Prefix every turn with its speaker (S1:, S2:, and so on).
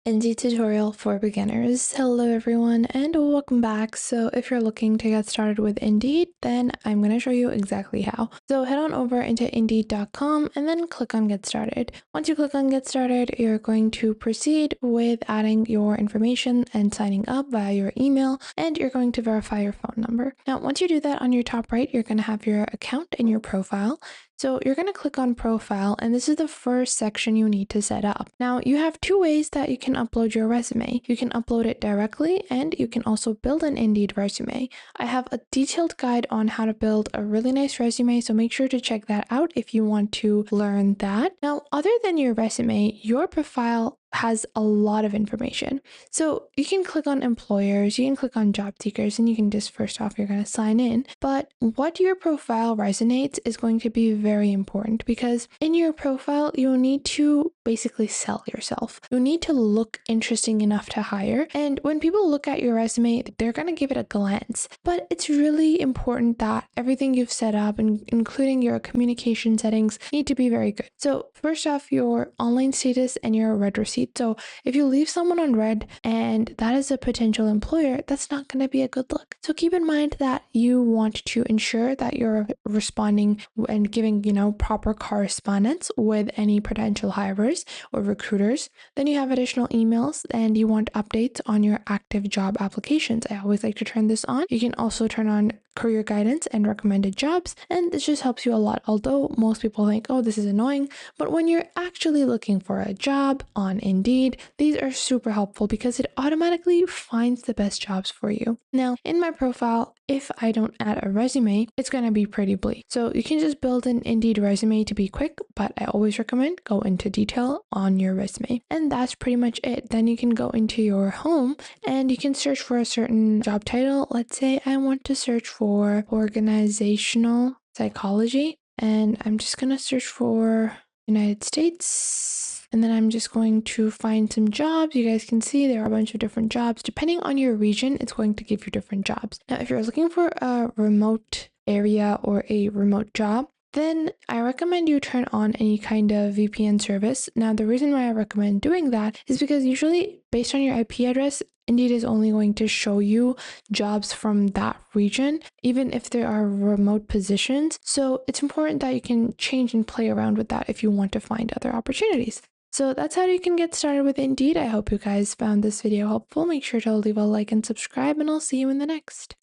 S1: Indeed tutorial for beginners. Hello everyone and welcome back. So if you're looking to get started with Indeed, then I'm going to show you exactly how. So head on over into indeed.com and then click on get started. Once you click on get started, you're going to proceed with adding your information and signing up via your email, and you're going to verify your phone number. Now, once you do that, on your top right, you're going to have your account and your profile. So you're going to click on profile, and this is the first section you need to set up. Now you have two ways that you can upload your resume. You can upload it directly, and you can also build an Indeed resume. I have a detailed guide on how to build a really nice resume, so make sure to check that out if you want to learn that. Now, other than your resume, your profile has a lot of information. So you can click on employers, you can click on job seekers, and you can just first off, you're going to sign in. But what your profile resonates is going to be very important, because in your profile, you'll need to basically sell yourself. You need to look interesting enough to hire. And when people look at your resume, they're going to give it a glance. But it's really important that everything you've set up, including your communication settings, need to be very good. So first off, your online status and your red receipt. So if you leave someone on red and that is a potential employer, that's not going to be a good look. So keep in mind that you want to ensure that you're responding and giving, proper correspondence with any potential hirers or recruiters. Then you have additional emails, and you want updates on your active job applications. I always like to turn this on. You can also turn on career guidance and recommended jobs, and this just helps you a lot. Although most people think, oh, this is annoying, but when you're actually looking for a job on Indeed, these are super helpful because it automatically finds the best jobs for you. Now, in my profile, if I don't add a resume, it's going to be pretty bleak. So you can just build an Indeed resume to be quick, but I always recommend go into detail on your resume. And that's pretty much it. Then you can go into your home and you can search for a certain job title. Let's say I want to search for organizational psychology, and I'm just going to search for United States. And then I'm just going to find some jobs. You guys can see there are a bunch of different jobs. Depending on your region, it's going to give you different jobs. Now, if you're looking for a remote area or a remote job, then I recommend you turn on any kind of VPN service. Now, the reason why I recommend doing that is because usually based on your IP address, Indeed is only going to show you jobs from that region, even if there are remote positions. So it's important that you can change and play around with that if you want to find other opportunities. So that's how you can get started with Indeed. I hope you guys found this video helpful. Make sure to leave a like and subscribe, and I'll see you in the next.